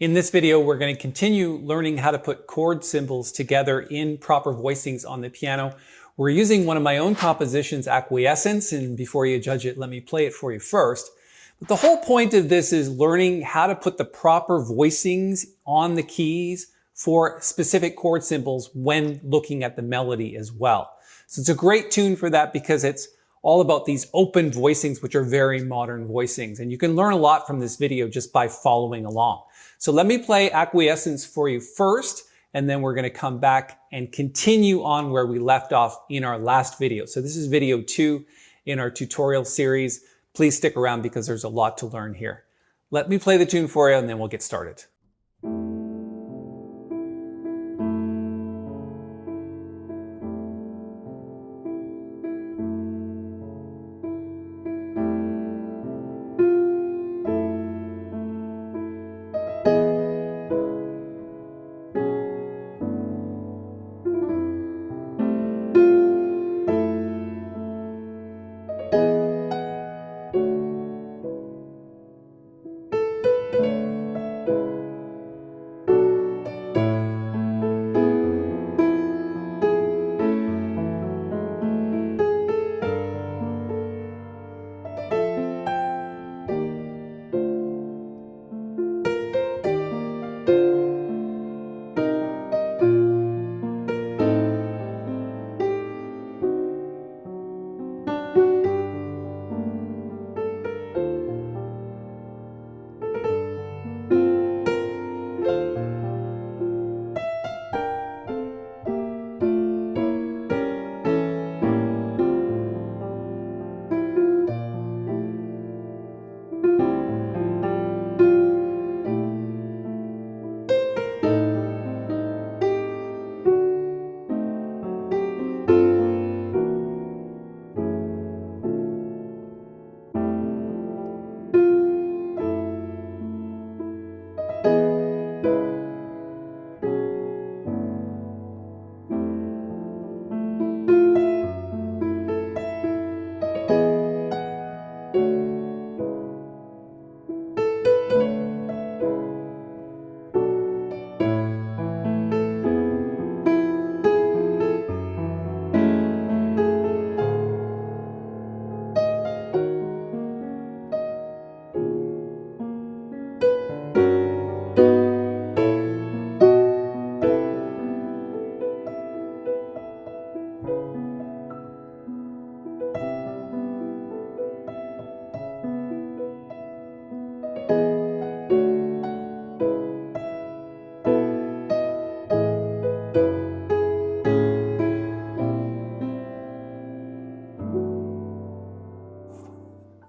In this video, we're going to continue learning how to put chord symbols together in proper voicings on the piano. We're using one of my own compositions, Acquiescence, and before you judge it, let me play it for you first. But the whole point of this is learning how to put the proper voicings on the keys for specific chord symbols when looking at the melody as well. So it's a great tune for that because it's all about these open voicings, which are very modern voicings. And you can learn a lot from this video just by following along. So let me play Acquiescence for you first, and then we're going to come back and continue on where we left off in our last video. So this is video 2 in our tutorial series. Please stick around because there's a lot to learn here. Let me play the tune for you and then we'll get started.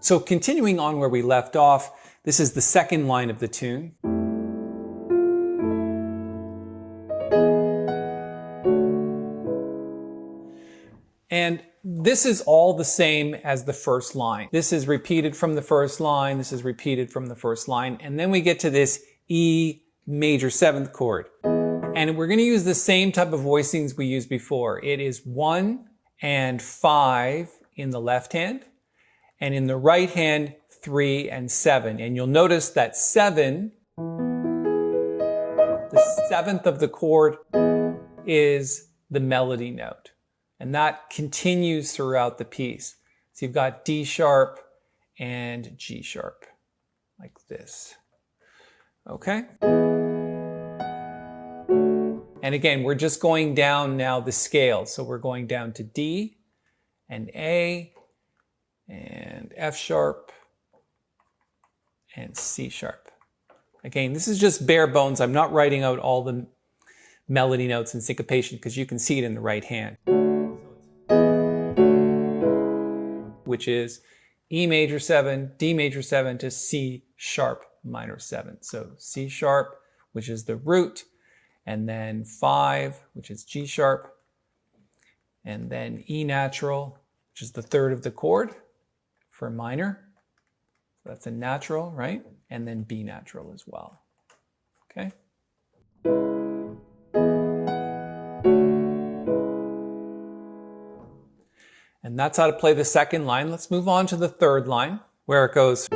So continuing on where we left off, this is the second line of the tune. And this is all the same as the first line. This is repeated from the first line, this is repeated from the first line, and then we get to this E major 7th chord. And we're going to use the same type of voicings we used before. It is 1 and 5 in the left hand, and in the right hand, 3 and 7. And you'll notice that 7, the 7th of the chord, is the melody note. And that continues throughout the piece. So you've got D sharp and G sharp, like this. Okay? And again, we're just going down now the scale. So we're going down to D and A, and F sharp, and C sharp. Again, this is just bare bones. I'm not writing out all the melody notes and syncopation because you can see it in the right hand. Which is E major 7, D major 7 to C sharp minor 7. So C sharp, which is the root, and then 5, which is G sharp, and then E natural, which is the 3rd of the chord for minor. So that's a natural, right? And then B natural as well. Okay? And that's how to play the second line. Let's move on to the third line, where it goes.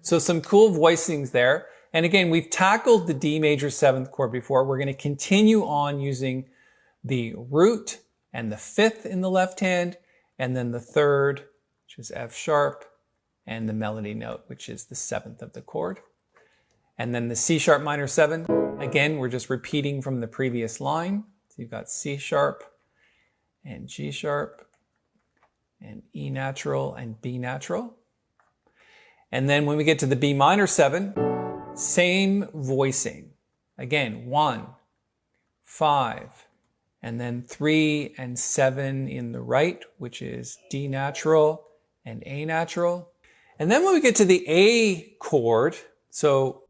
So some cool voicings there. And again, we've tackled the D major 7th chord before. We're going to continue on using the root and the 5th in the left hand, and then the 3rd, which is F sharp, and the melody note, which is the 7th of the chord. And then the C sharp minor 7. Again, we're just repeating from the previous line. So you've got C sharp and G sharp and E natural and B natural. And then when we get to the B minor 7, same voicing. Again, 1, 5, and then 3 and 7 in the right, which is D natural and A natural. And then when we get to the A chord, so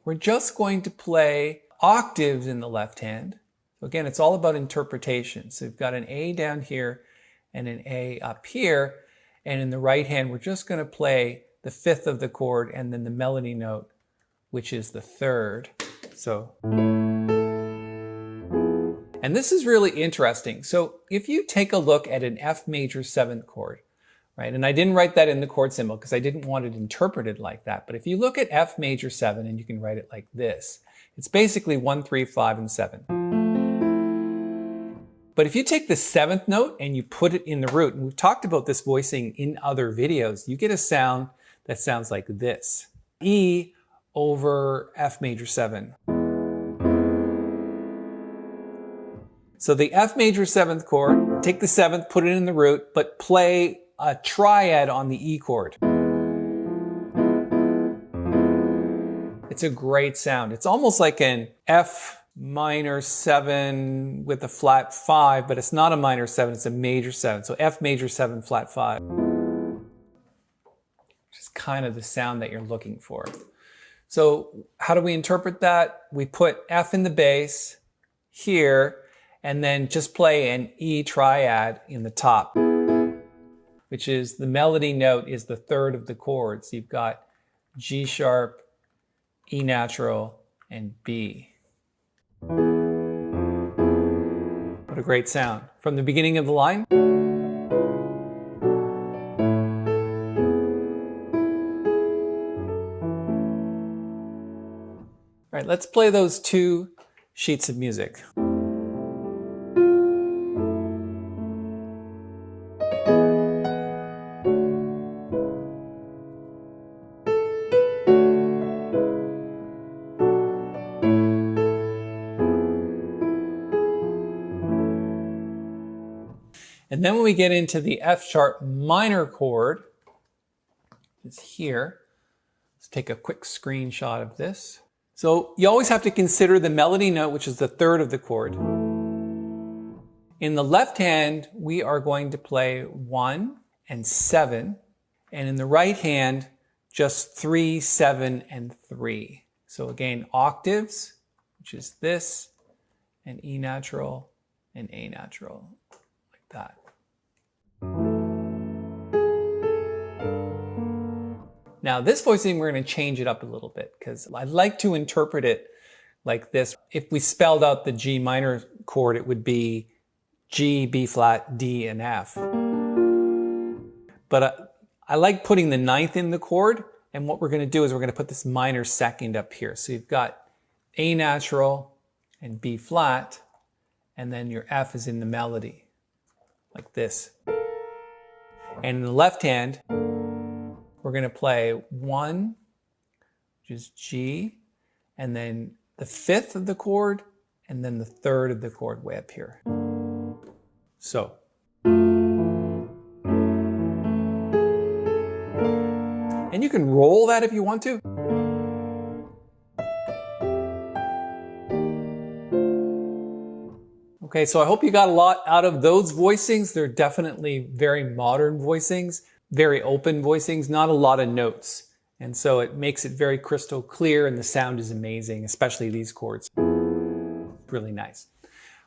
we're just going to play octaves in the left hand. So again, it's all about interpretation. So we've got an A down here and an A up here. And in the right hand, we're just going to play the 5th of the chord and then the melody note, which is the 3rd. So, and this is really interesting. So if you take a look at an F major 7th chord, right? And I didn't write that in the chord symbol because I didn't want it interpreted like that. But if you look at F major 7, and you can write it like this, it's basically 1, 3, 5, and 7. But if you take the 7th note and you put it in the root, and we've talked about this voicing in other videos, you get a sound that sounds like this. E over F major 7. So the F major 7th chord, take the 7th, put it in the root, but play a triad on the E chord. It's a great sound. It's almost like an F minor 7 with a flat 5, but it's not a minor 7, it's a major 7. So F major 7 flat 5. Which is kind of the sound that you're looking for. So how do we interpret that? We put F in the bass here, and then just play an E triad in the top, which is the melody note is the 3rd of the chord. So you've got G sharp, E natural, and B. What a great sound. From the beginning of the line. All right, let's play those 2 sheets of music. And then when we get into the F sharp minor chord, it's here. Let's take a quick screenshot of this. So you always have to consider the melody note, which is the 3rd of the chord. In the left hand, we are going to play 1 and 7. And in the right hand, just 3, 7, and 3. So again, octaves, which is this, and E natural, and A natural, like that. Now this voicing, we're going to change it up a little bit because I'd like to interpret it like this. If we spelled out the G minor chord, it would be G, B flat, D, and F. But I like putting the 9th in the chord, and what we're going to do is we're going to put this minor 2nd up here. So you've got A natural and B flat, and then your F is in the melody, like this. And in the left hand, we're going to play 1, which is G, and then the 5th of the chord, and then the 3rd of the chord way up here. So. And you can roll that if you want to. Okay, so I hope you got a lot out of those voicings. They're definitely very modern voicings. Very open voicings, not a lot of notes. And so it makes it very crystal clear and the sound is amazing, especially these chords. Really nice.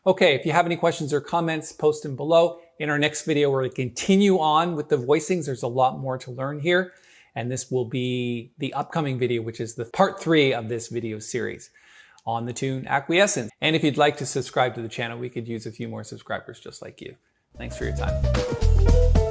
Okay, if you have any questions or comments, post them below. In our next video, we're going to continue on with the voicings. There's a lot more to learn here. And this will be the upcoming video, which is the part 3 of this video series on the tune Acquiescence. And if you'd like to subscribe to the channel, we could use a few more subscribers just like you. Thanks for your time.